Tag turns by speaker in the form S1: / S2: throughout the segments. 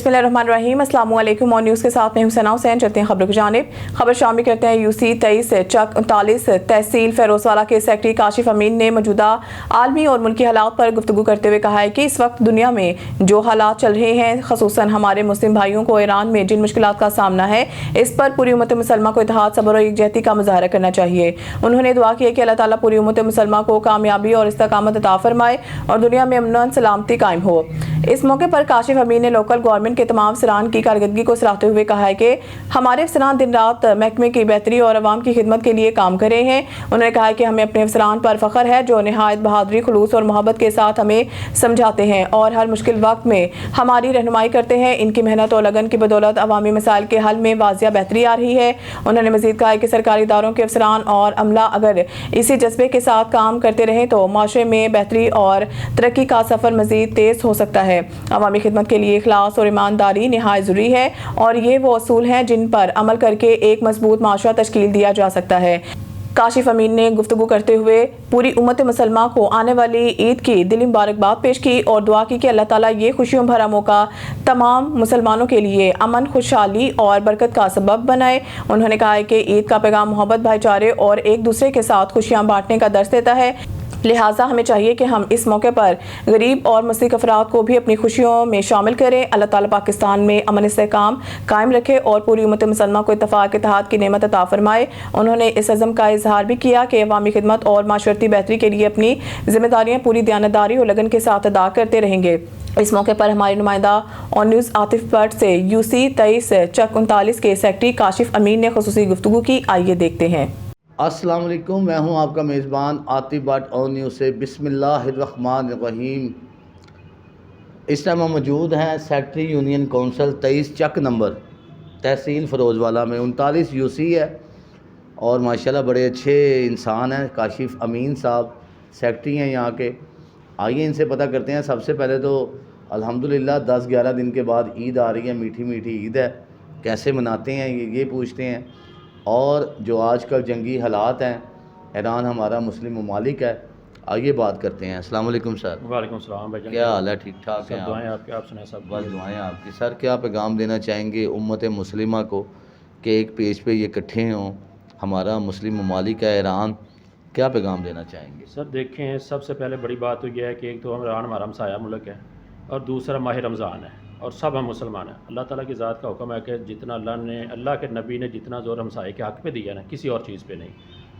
S1: बिस्मिल्लाहिर्रहमानिर्रहीम। अस्सलाम वालेकुम। और न्यूज़ के साथ में हुसैना हुसैन। चलते हैं खबरों की जानिब। खबर शामिल करते हैं यूसी 23 चक 39 तहसील फेरोजवाला के सेक्रेटरी काशिफ अमीन ने मौजूदा आलमी और मुल्की हालात पर गुफ्तगू करते हुए कहा है कि इस वक्त दुनिया में जो हालात चल रहे हैं, खसूसन हमारे मुस्लिम भाइयों को ईरान में जिन मुश्किलात का सामना है, इस पर पूरी उम्मत मुसलमा को इत्तेहाद, सब्र और यकजहती का मुजाहरा करना चाहिए। उन्होंने दुआ की है कि अल्लाह ताला पूरी उम्मत मुसलमा को कामयाबी और इस्तकामत अता फरमाए और दुनिया में अमन सलामती कायम हो। इस मौके पर काशिफ अमीन ने लोकल गवर्नमेंट के तमाम अफसरान की कारकर्दगी को सराहते हुए कहा है कि हमारे अफसरान दिन रात महकमे की बेहतरी और अवाम की खिदमत के लिए काम कर रहे हैं। उन्होंने कहा है कि हमें अपने अफसरान पर फख्र है जो निहायत बहादुरी, खुलूस और मोहब्बत के साथ हमें समझाते हैं और हर मुश्किल वक्त में हमारी रहनुमाई करते हैं। इनकी मेहनत और लगन की बदौलत अवामी मसाइल के हल में वाजिया बेहतरी आ रही है। उन्होंने मजीद कहा है कि सरकारी इदारों के अफसरान और अमला अगर इसी जज्बे के साथ काम करते रहें तो माशरे में बेहतरी और तरक्की का सफ़र मजीद तेज़ हो सकता है। अवामी खिदमत के लिए इखलास और ईमानदारी निहायत ज़रूरी है और ये वो असूल हैं जिन पर अमल करके एक मजबूत माशरा तश्कील दिया जा सकता है। काशिफ अमीन ने गुफ्तगू करते हुए पूरी उम्मत मुसलमा को आने वाली ईद की दिली मुबारकबाद पेश की और दुआ की कि अल्लाह ताला ये खुशियों भरा मौका तमाम मुसलमानों के लिए अमन, खुशहाली और बरकत का सबब बनाए। उन्होंने कहा है कि ईद का पैगाम मोहब्बत, भाईचारे और एक दूसरे के साथ खुशियाँ बांटने का दर्स देता है। लिहाजा हमें चाहिए कि हम इस मौके पर गरीब और मुस्लिक अफराद को भी अपनी खुशियों में शामिल करें। अल्लाह ताला पाकिस्तान में अमन इस्तेहकाम कायम रखे और पूरी उम्मत मुसलमान को इत्तफाक इत्तेहाद की नेमत अता फरमाए। उन्होंने इस अज़म का इजहार भी किया कि अवामी खिदमत और माशरती बेहतरी के लिए अपनी जिम्मेदारियाँ पूरी दयानतदारी और लगन के साथ अदा करते रहेंगे। इस मौके पर हमारे नुमाइंदा और न्यूज़ आतिफ भट्ट से यूसी 23 चक 39 के सेक्रेटरी काशिफ अमीन ने खुसूसी गुफ्तगू की। आइए देखते हैं।
S2: अस्सलाम वालेकुम, मैं हूं आपका मेज़बान आतिफ भट्ट और न्यूज़ से। बिस्मिल्लाहिर्रहमानिर्रहीम। इस टाइम हम मौजूद हैं सेक्रेटरी यूनियन काउंसिल 23 चक नंबर तहसील फ़रोज़वाला में। 39 यूसी है और माशाल्लाह बड़े अच्छे इंसान हैं। काशिफ अमीन साहब सेक्रेटरी हैं यहाँ के। आइए इनसे पता करते हैं। सबसे पहले तो अल्हम्दुलिल्लाह 10-11 दिन के बाद ईद आ रही है, मीठी मीठी ईद है, कैसे मनाते हैं ये पूछते हैं। और जो आजकल जंगी हालात हैं, ईरान हमारा मुस्लिम ममालिक है, आइए बात करते हैं। अस्सलाम वालेकुम सर।
S3: वालेकुम सलाम भाई।
S2: क्या हाल है? ठीक ठाक है?
S3: दुआएं आपकी, आप सुनाएं? सब
S2: बस दुआएं आपकी। सर क्या पैगाम देना चाहेंगे उम्मत मुस्लिमा को कि एक पेज पे ये इकट्ठे हों, हमारा मुस्लिम ममालिक है ईरान, क्या पैगाम देना चाहेंगे?
S3: सर देखें, सबसे पहले बड़ी बात तो यह है कि एक तो ईरान हमारा हमसाया मुल्क है और दूसरा माह रमज़ान है और सब हम मुसलमान हैं। अल्लाह ताला की ज़ात का हुक्म है कि जितना अल्लाह के नबी ने जितना ज़ोर हमसाए के हक़ पे दिया ना, किसी और चीज़ पे नहीं।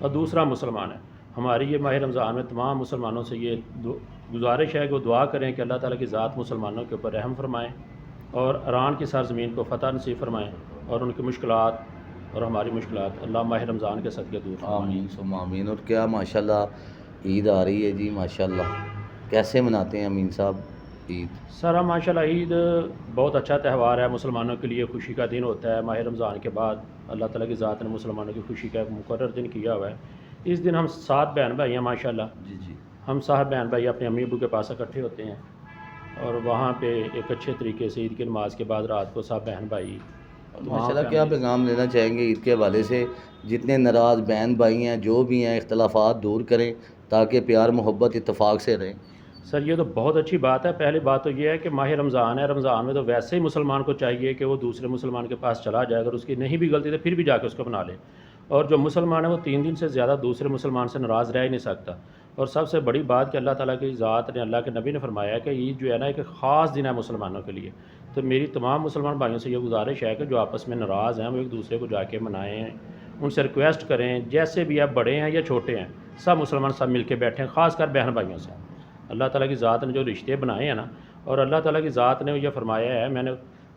S3: और दूसरा मुसलमान है। हमारी ये माह रमज़ान में तमाम मुसलमानों से ये गुजारिश है कि वो दुआ करें कि अल्लाह ताला की ज़ात मुसलमानों के ऊपर रहम फरमाएँ और ईरान की सरज़मीन को फ़तह नसीब फरमाएँ और उनकी मुश्किलात और हमारी मुश्किलात अल्लाह माह रमज़ान के सदक़े दूर फरमाएं।
S2: आमीन सुम्मा आमीन। और क्या माशाल्लाह ईद आ रही है जी, माशाल्लाह कैसे मनाते हैं अमीन साहब ईद?
S3: सर माशाल्लाह ईद बहुत अच्छा त्यौहार है, मुसलमानों के लिए खुशी का दिन होता है। माह रमज़ान के बाद अल्लाह ताला की ज़ात ने मुसलमानों की खुशी का एक मुकर्रर दिन किया हुआ है। इस दिन हम 7 बहन भाई हैं माशाल्लाह।
S2: जी।
S3: हम साहब बहन भाई अपने अम्मी अबू के पास इकट्ठे होते हैं और वहाँ पे एक अच्छे तरीके से ईद की नमाज के बाद रात को सब बहन भाई
S2: माशाल्लाह क्या पैगाम लेना चाहेंगे ईद के हवाले से? जितने नाराज़ बहन भाई हैं, जो भी हैं, इख्तलाफात दूर करें ताकि प्यार मोहब्बत इत्तफाक से रहें।
S3: सर ये तो बहुत अच्छी बात है। पहली बात तो ये है कि माह रमज़ान है, रमज़ान में तो वैसे ही मुसलमान को चाहिए कि वो दूसरे मुसलमान के पास चला जाए, अगर उसकी नहीं भी गलती तो फिर भी जाके उसको बना ले। और जो मुसलमान है वो 3 दिन से ज़्यादा दूसरे मुसलमान से नाराज़ रह ही नहीं सकता। और सबसे बड़ी बात कि अल्लाह ताला की ज़ात ने, अल्लाह के नबी ने फरमाया है कि ईद जो है ना एक ख़ास दिन है मुसलमानों के लिए। तो मेरी तमाम मुसलमान भाइयों से ये गुजारिश है कि जो आपस में नाराज़ हैं वो एक दूसरे को जाके मनाएँ, उनसे रिक्वेस्ट करें, जैसे भी आप बड़े हैं या छोटे हैं, सब मुसलमान सब मिल के बैठें, ख़ासकर बहन भाइयों से। अल्लाह ताला की ज़ात ने जो रिश्ते बनाए हैं ना, और अल्लाह ताला की ज़ात ने यह फरमाया है, मैंने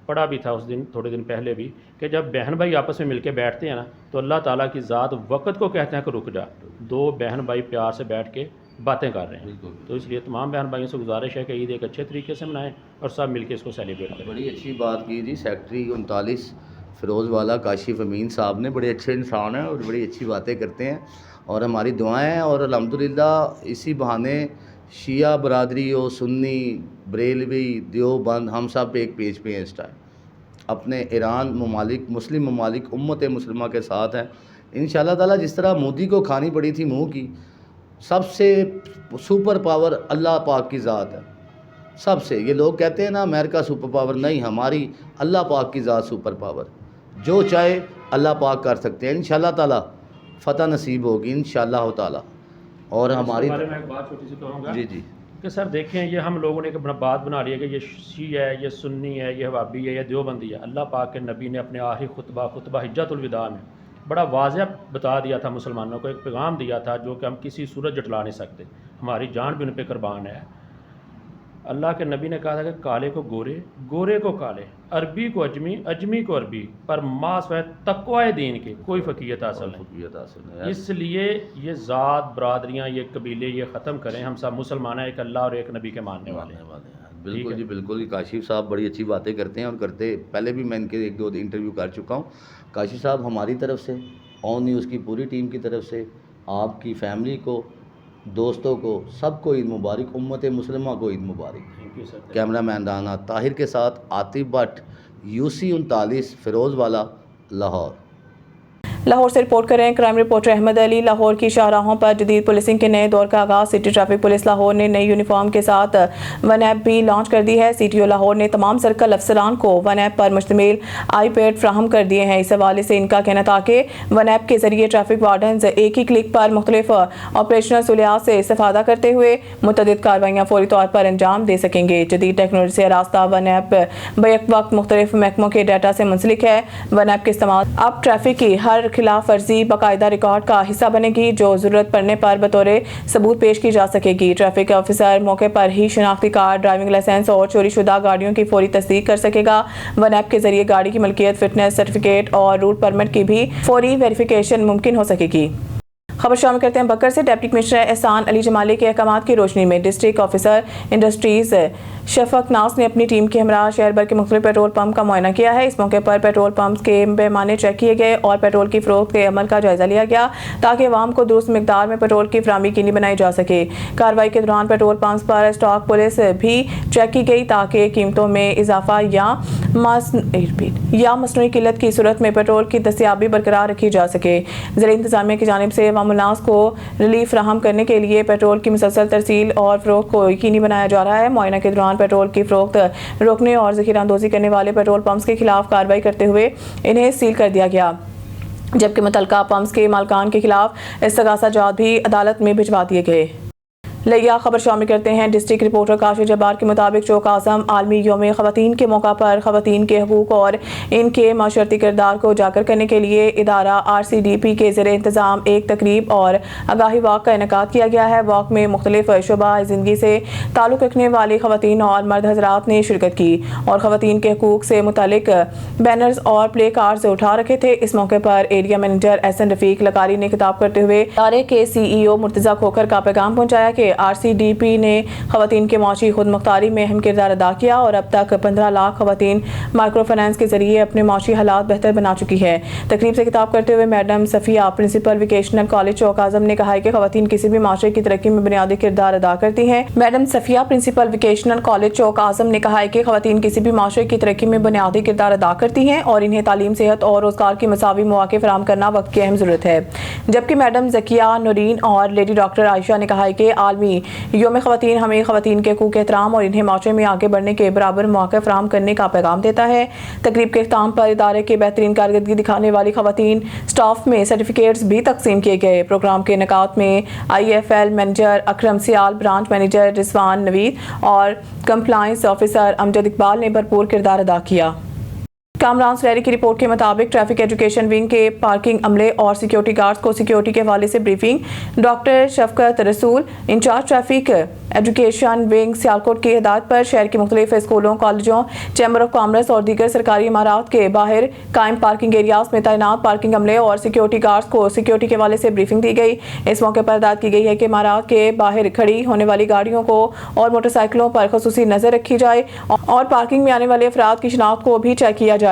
S3: पढ़ा भी था उस दिन थोड़े दिन पहले भी, कि जब बहन भाई आपस में मिलके बैठते हैं ना तो अल्लाह ताला की ज़ात वक़्त को कहते हैं कि रुक जा, 2 बहन भाई प्यार से बैठ के बातें कर रहे हैं। तो इसलिए तमाम बहन भाइयों से गुजारिश है कि ईद एक अच्छे तरीके से मनाएं और सब मिलके इसको सेलिब्रेट करें।
S2: बड़ी अच्छी बात की जी सेक्रेटरी 39 फ़रोज़वाला काशिफ अमीन साहब ने। बड़े अच्छे इंसान हैं और बड़ी अच्छी बातें करते हैं और हमारी दुआएं हैं। और अल्हम्दुलिल्लाह इसी बहाने शिया बरादरी हो, सुन्नी, बरेलवी, देवबंद, हम सब एक पेज पे हैं इस टाइम। अपने ईरान ममालिक, मुस्लिम ममालिक, उम्मत मुस्लिमा के साथ हैं इंशाअल्लाह ताला। जिस तरह मोदी को खानी पड़ी थी मुँह की, सबसे सुपर पावर अल्लाह पाक की ज़ात है। سب سے. یہ لوگ کہتے ہیں نا امریکہ سپر پاور، نہیں، ہماری اللہ پاک کی ذات سپر پاور. جو چاہے اللہ پاک کر سکتے ہیں. انشاءاللہ تعالی فتح نصیب ہوگی انشاءاللہ تعالی. اور ہماری
S3: بارے میں ایک بات چھوٹی سی کہوں گا
S2: جی
S3: کہ سر دیکھیں، یہ ہم لوگوں نے ایک بات بنا لی ہے کہ یہ شیعہ ہے، یہ سنی ہے، یہ وہابی ہے، یہ دیوبندی ہے. اللہ پاک کے نبی نے اپنے آخری خطبہ حجۃ الوداع میں بڑا واضح بتا دیا تھا، مسلمانوں کو ایک پیغام دیا تھا جو کہ ہم کسی صورت جٹلا نہیں سکتے. ہماری جان بھی ان پہ قربان ہے. اللہ کے نبی نے کہا تھا کہ کالے کو گورے، گورے کو کالے، عربی کو اجمی، اجمی کو عربی، پر ماس و تقوی دین کے کوئی فقیت حاصل نہیں. اس لیے یہ ذات، برادریاں، یہ قبیلے یہ ختم کریں. ہم سب مسلمان ہیں، ایک اللہ اور ایک نبی کے ماننے والے ہیں.
S2: بالکل جی بالکل. کاشف صاحب بڑی اچھی باتیں کرتے ہیں اور کرتے، پہلے بھی میں ان کے 1-2 انٹرویو کر چکا ہوں. کاشف صاحب ہماری طرف سے، آن نیوز کی پوری ٹیم کی طرف سے آپ کی فیملی کو، دوستوں کو، سب کو عید مبارک. امت مسلمہ کو عید مبارک. کیمرہ مین رانا طاہر کے ساتھ عاطف بٹ، UC 39 فیروز والا، لاہور.
S1: لاہور سے رپورٹ کریں کرائم رپورٹر احمد علی. لاہور کی شاہراہوں پر جدید پولیسنگ کے نئے دور کا آغاز. سٹی ٹریفک پولیس لاہور نے نئی یونیفارم کے ساتھ ون ایپ بھی لانچ کر دی ہے. CTO لاہور نے تمام سرکل افسران کو ون ایپ پر مشتمل آئی پیڈ فراہم کر دیے ہیں. اس حوالے سے ان کا کہنا تھا کہ ون ایپ کے ذریعے ٹریفک وارڈنز ایک ہی کلک پر مختلف آپریشنل سہولیات سے استفادہ کرتے ہوئے متعدد کارروائیاں فوری طور پر انجام دے سکیں گے. جدید ٹیکنالوجی سے آراستہ ون ایپ بیک وقت مختلف محکموں کے ڈیٹا سے منسلک ہے. ون ایپ کے استعمال اب ٹریفک کی ہر خلاف ورزی باقاعدہ ریکارڈ کا حصہ بنے گی، جو ضرورت پڑنے پر بطور ثبوت پیش کی جا سکے گی. ٹریفک آفیسر موقع پر ہی شناختی کارڈ، ڈرائیونگ لائسنس اور چوری شدہ گاڑیوں کی فوری تصدیق کر سکے گا. ون ایپ کے ذریعے گاڑی کی ملکیت، فٹنس سرٹیفکیٹ اور روٹ پرمٹ کی بھی فوری ویریفیکیشن ممکن ہو سکے گی. خبر شامل کرتے ہیں بکر سے. ڈپٹی کمشنر احسان علی جمالی کے احکامات کی روشنی میں ڈسٹرکٹ آفیسر انڈسٹریز شفق ناز نے اپنی ٹیم کے ہمراہ شہر بھر کے مختلف پیٹرول پمپ کا معائنہ کیا ہے. اس موقع پر پیٹرول پمپس کے پیمانے چیک کیے گئے اور پیٹرول کی فروخت کے عمل کا جائزہ لیا گیا تاکہ عوام کو درست مقدار میں پیٹرول کی فراہمی یقینی بنائی جا سکے. کارروائی کے دوران پیٹرول پمپس پر اسٹاک پولیس بھی چیک کی گئی تاکہ قیمتوں میں اضافہ یا مصنوعی قلت کی صورت میں پیٹرول کی دستیابی برقرار رکھی جا سکے. ضلع انتظامیہ کی جانب سے عوام الناس کو ریلیف فراہم کرنے کے لیے پیٹرول کی مسلسل ترسیل اور فروخت کو یقینی بنایا جا رہا ہے. معائنہ کے دوران پیٹرول کی فروخت روکنے اور ذخیرہ اندوزی کرنے والے پیٹرول پمپس کے خلاف کارروائی کرتے ہوئے انہیں سیل کر دیا گیا، جبکہ متعلقہ پمپس کے مالکان کے خلاف استغاثہ جات بھی عدالت میں بھجوا دیے گئے. لیا خبر شامل کرتے ہیں. ڈسٹرکٹ رپورٹر کاشف جبار کے مطابق چوک اعظم عالمی یوم خواتین کے موقع پر خواتین کے حقوق اور ان کے معاشرتی کردار کو اجاگر کرنے کے لیے ادارہ RCDP کے زیر انتظام ایک تقریب اور آگاہی واک کا انعقاد کیا گیا ہے. واک میں مختلف شعبہ زندگی سے تعلق رکھنے والی خواتین اور مرد حضرات نے شرکت کی اور خواتین کے حقوق سے متعلق بینرز اور پلے کارڈز اٹھا رکھے تھے. اس موقع پر ایریا مینیجر SN رفیق لکاری نے خطاب کرتے ہوئے ادارے کے CEO مرتضیٰ کھوکھر کا پیغام پہنچایا کہ RCDP نے خواتین کے معاشی خود مختاری میں اہم کردار ادا کیا اور اب تک 15 لاکھ خواتین مائکرو فائنانس کے ذریعے اپنے معاشی حالات بہتر بنا چکی ہے. تقریب سے خطاب کرتے ہوئے madam Safia principal vocational college Chowk Azam نے کہا کہ خواتین کسی بھی معاشرے کی ترقی میں بنیادی کردار ادا کرتی ہیں. Madam Safia principal vocational college Chowk Azam نے کہا کہ خواتین کسی بھی معاشرے کی ترقی میں بنیادی کردار ادا کرتی ہیں اور انہیں تعلیم، صحت اور روزگار کی مساوی مواقع فراہم کرنا وقت کی اہم ضرورت ہے. جبکہ میڈم ذکیہ نورین اور لیڈی ڈاکٹر عائشہ نے کہا کہ عالمی یوم خواتین ہمیں خواتین کے حقوق کے احترام اور انہیں معاشرے میں آگے بڑھنے کے برابر مواقع فراہم کرنے کا پیغام دیتا ہے. تقریب کے اختتام پر ادارے کے بہترین کارکردگی دکھانے والی خواتین سٹاف میں سرٹیفکیٹس بھی تقسیم کیے گئے. پروگرام کے انعقاد میں IFL مینیجر اکرم سیال، برانچ مینیجر رضوان نوید اور کمپلائنس آفیسر امجد اقبال نے بھرپور کردار ادا کیا. کامران سلیری کی رپورٹ کے مطابق ٹریفک ایجوکیشن ونگ کے پارکنگ عملے اور سیکیورٹی گارڈز کو سیکیورٹی کے حوالے سے briefing. Doctor Shafqat Rasool incharge traffic education wing Sialkot کی ہدایت پر شہر کے مختلف اسکولوں، کالجوں، چیمبر آف کامرس اور دیگر سرکاری عمارات کے باہر قائم پارکنگ ایریاز میں تعینات پارکنگ عملے اور سیکیورٹی گارڈز کو سیکیورٹی کے حوالے سے بریفنگ دی گئی. اس موقع پر ہدایت کی گئی ہے کہ عمارات کے باہر کھڑی ہونے والی گاڑیوں کو اور موٹر سائیکلوں پر خصوصی نظر رکھی جائے اور پارکنگ میں آنے والے افراد کی شناخت کو بھی چیک کیا جائے.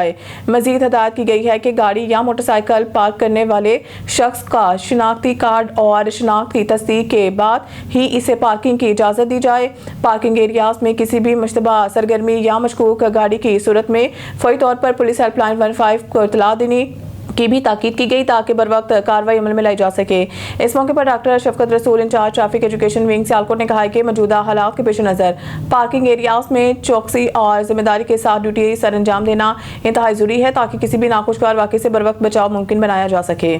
S1: مزید ہدایت کی گئی ہے کہ گاڑی یا موٹر سائیکل پارک کرنے والے شخص کا شناختی کارڈ اور شناخت کی تصدیق کے بعد ہی اسے پارکنگ کی اجازت دی جائے. پارکنگ ایریاز میں کسی بھی مشتبہ سرگرمی یا مشکوک گاڑی کی صورت میں فوری طور پر پولیس ہیلپ لائن 15 کو اطلاع دینی की भी ताकीद की गई ताकि बर वक्त कार्रवाई अमल में लाई जा सके। इस मौके पर doctor Shafqat Rasool incharge traffic education wing Sialkot ने कहा कि मौजूदा हालात के पेश नज़र पार्किंग एरियाज में चौकसी और जिम्मेदारी के साथ ड्यूटी सर अंजाम देना इंतहाई ज़रूरी है ताकि किसी भी नाखुशगवार वाक़े से बर वक्त बचाव मुमकिन बनाया जा सके।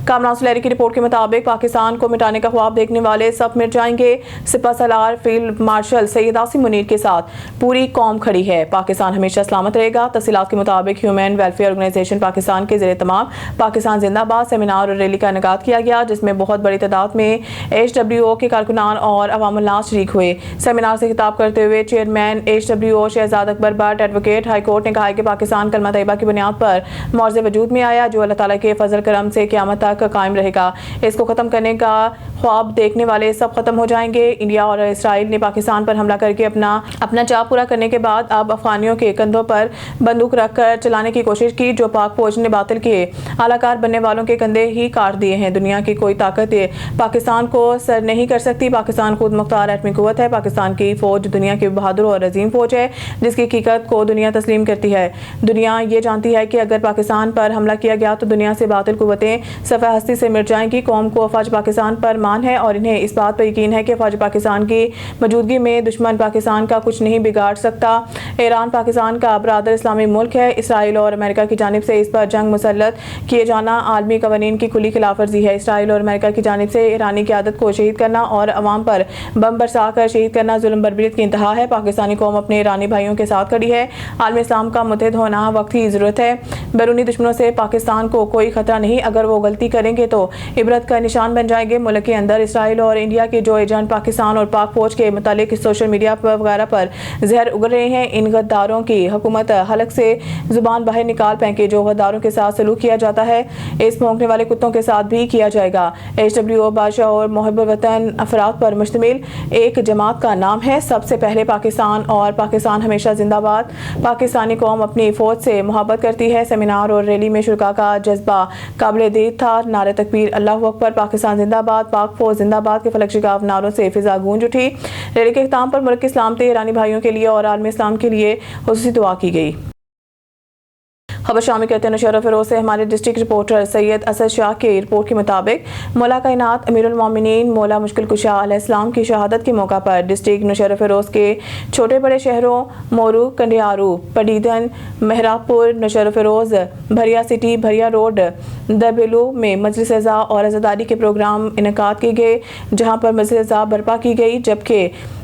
S1: कामरान सुलैरी की रिपोर्ट के मुताबिक पाकिस्तान को मिटाने का ख्वाब देखने वाले सब मिट जाएंगे। सिपा सलार फील्ड मार्शल सैयद आसिम मुनीर के साथ पूरी कौम खड़ी है। पाकिस्तान हमेशा सलामत रहेगा। तफसीलात के मुताबिक ह्यूमन वेलफेयर ऑर्गेनाइजेशन पाकिस्तान के ज़रिए तमाम पाकिस्तान जिंदाबाद सेमिनार और रैली का इनेकाद किया गया, जिसमें बहुत बड़ी तादाद में HWO के कारकुनान और अवामुल नास शरीक हुए। सेमिनार से खिताब करते हुए chairman HWO Shahzad Akbar Butt advocate high court ने कहा कि पाकिस्तान कलमा तैयबा की बुनियाद पर मौज़े वजूद में आया जो अल्लाह ताला के फजल करम से क़यामत तक कायम रहेगा। इसको खत्म करने का ख्वाब देखने वाले सब खत्म हो जाएंगे। इंडिया और इसराइल ने पाकिस्तान पर हमला करके अपना चाव पूरा करने के बाद अब अफगानियों के कंधों पर बंदूक रखकर चलाने की कोशिश की, जो पाक फौज ने बातिल के आलाकार बनने वालों के कंधे ही काट दिए हैं। दुनिया की कोई ताकत पाकिस्तान को सर नहीं कर सकती। पाकिस्तान खुद मुख्तार एटमी कुव्वत है। पाकिस्तान की फौज दुनिया की बहादुर और अजीम फौज है जिसकी हकीकत को दुनिया तस्लीम करती है। दुनिया ये जानती है कि अगर पाकिस्तान पर हमला किया गया तो दुनिया से बातिल कुव्वतें सफ़े हस्ती से मिट जाएंगी। कौम को फौज पाकिस्तान पर मान है और इन्हें इस बात पर यकीन है कि फौज पाकिस्तान की मौजूदगी में दुश्मन पाकिस्तान का कुछ नहीं बिगाड़ सकता। ईरान पाकिस्तान का बरादर इस्लामी मुल्क है। इसराइल और अमेरिका की जानिब से इस पर जंग मुसल्लत किए जाना आलमी कवानीन की खुली खिलाफ वर्जी है। इसराइल और अमेरिका की जानिब से ईरानी क़यादत को शहीद करना और अवाम पर बम बरसा कर शहीद करना जुल्म बर्बरियत की इंतहा है। पाकिस्तानी कौम अपने ईरानी भाइयों के साथ खड़ी है। आलमी इस्लाम का मुत्तहिद होना वक्त की ज़रूरत है। बैरूनी दुश्मनों से पाकिस्तान को कोई खतरा नहीं। अगर वो गलती करेंगे तो इबरत का निशान बन जाएंगे। मुल्क के अंदर इसराइल और इंडिया के जो एजेंट पाकिस्तान और पाक फौज के मुतालिक सोशल मीडिया वगैरह पर जहर उगल रहे हैं, इन गद्दारों की हुकूमत हलक से जुबान बाहर निकाल फेंके। जो गद्दारों के साथ सलूक किया जाता है इस भौंकने वाले कुत्तों के साथ भी किया जाएगा। HWO बादशाह और मुहिब वतन अफराद पर मुश्तमिल एक जमात का नाम है। सबसे पहले पाकिस्तान और पाकिस्तान हमेशा जिंदाबाद। पाकिस्तानी कौम अपनी फौज से मोहब्बत करती है। सेमिनार और रैली में शुरका का जज्बा काबिल दीद था। नारे तकबीर, अल्लाहु अकबर, पाकिस्तान जिंदाबाद, पाक फौज जिंदाबाद के फलक शिगाफ नारों से फिजा गूंज उठी। रैली के इख्तिताम पर मुल्क की सलामती, ईरानी भाइयों के लिए और आलमी इस्लाम के लिए खुसूसी दुआ की गई। खबर शामिल करते हैं नौशहरा फिरोज से। हमारे डिस्ट्रिक्ट रिपोर्टर सैयद असद शाह की रिपोर्ट के मुताबिक मौला कायनात अमीरुल मोमिनीन मौला मुश्किल कुशा अलैहिस्सलाम की शहादत के मौका पर डिस्ट्रिक्ट नौशहरा फिरोज के छोटे बड़े शहरों मोरू, कंडियारू, पडीदन, मेहराबपुर, नौशहरा फिरोज, भरिया सिटी, भरिया रोड, दबेलू में मजलिस अज़ा और अज़ादारी के प्रोग्राम इनेकाद किए गए, जहाँ पर मजलिस अज़ा बर्पा की गई। जबकि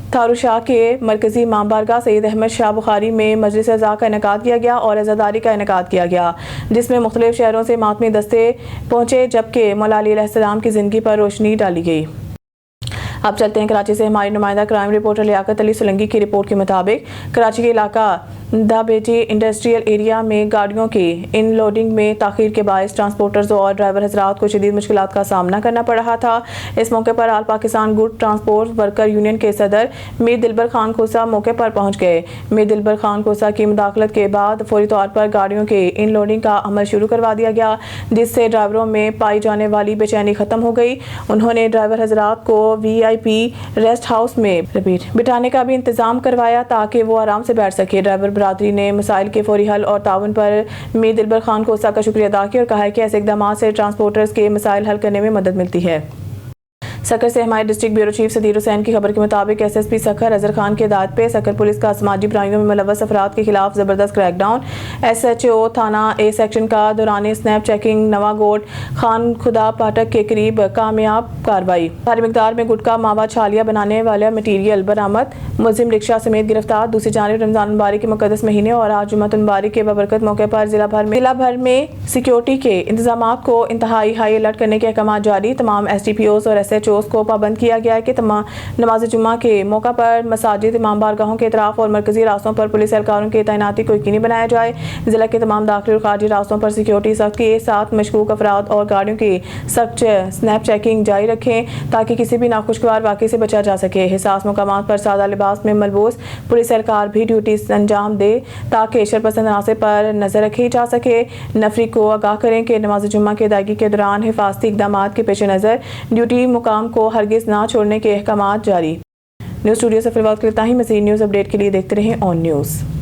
S1: थारूशाह के मरकजी इमाम बारगाह सैयद अहमद शाह बुखारी में मजलिस अज़ा का इनेकाद किया गया और अज़ादारी का इनेकाद किया गया, जिसमें मुख्तलिफ शहरों से मातमी दस्ते पहुँचे, जबकि मौला अली अलैहिस्सलाम की ज़िंदगी पर रोशनी डाली गई। अब चलते हैं कराची से। हमारी नुमाइंदा क्राइम रिपोर्टर लियाकत अली सोलंकी की रिपोर्ट के मुताबिक कराची के इलाका द बेटी इंडस्ट्रियल एरिया में गाड़ियों की इन लोडिंग में ताख़ीर के बायस ट्रांसपोर्टर्स और ड्राइवर हजरात को शदीद मुश्किलात का सामना करना पड़ रहा था। इस मौके पर all Pakistan good transport worker union के सदर मीर दिलबर खान खोसा मौके पर पहुँच गए। मीर दिलबर खान खोसा की मुदाखलत के बाद फौरी तौर पर गाड़ियों के इन लोडिंग का अमल शुरू करवा दिया गया, जिससे ड्राइवरों में पाई जाने वाली बेचैनी ख़त्म हो गई। उन्होंने ड्राइवर हजरात को VIP रेस्ट हाउस में बिठाने का भी इंतज़ाम करवाया ताकि वो आराम से बैठ सके। ड्राइवर बरादरी ने मसाइल के फौरी हल और ताउन पर मीर दिलबर खान खोसा का शुक्रिया अदा किया और कहा है कि ऐसे इक़दाम से ट्रांसपोर्टर्स के मसाइल हल करने में मदद मिलती है। सकर से हमारे district bureau chief Sadyr Hussain की खबर के मुताबिक SSP सकर अजहर खान के हिदायत पे सकर पुलिस का समाजी बुराइयों में मुलव्वस अफराद के खिलाफ जबरदस्त क्रैकडाउन। SHO थाना A सेक्शन का दौरान स्नैप चेकिंग नवागोट खान खुदा पाठक के करीब कामयाब कार्रवाई। भारी मिकदार में गुटखा मावा छालिया बनाने वाला मटीरियल बरामद। मुलजिम रिक्शा समेत गिरफ्तार। दूसरी जानिब रमजान मुबारक के मुकद्दस महीने और आज जुम्मत मुबारक के बबरकत मौके पर जिला भर में सिक्योरिटी के इंतजाम को इंतहाई हाई अलर्ट करने के अहकाम जारी। तमाम SDPOs और SHOs को पाबंद किया गया है कि नमाज जुम्मा के मौका पर मसाजिद, इमाम बारगाहों के इतराफ और मरकजी रास्तों पर पुलिस एहलकारों की तैनाती को यकीनी बनाया जाए। जिला के तमाम दाखिली और खारजी रास्तों पर सिक्योरिटी सख्त के साथ मशकूक अफराद और गाड़ियों की सख्त स्नैप चेकिंग जारी रखें ताकि किसी भी नाखुशगवार वाक़े से बचा जा सके। हिसास मकामात पर सादा लिबास में मलबूस पुलिस एहलकार भी ड्यूटी अंजाम दे ताकि शरपसंद अनासर पर नजर रखी जा सके। नफरी को आगाह करें कि नमाज जुम्मा की अदायगी के दौरान हिफाजती इक़दामात के पेश नज़र ड्यूटी मुकाम को हरगिज़ ना छोड़ने के अहकाम जारी। न्यूज़ स्टूडियो से फिलहाल के लिए इतना ही। मज़ीद न्यूज़ अपडेट के लिए देखते रहें ऑन न्यूज़।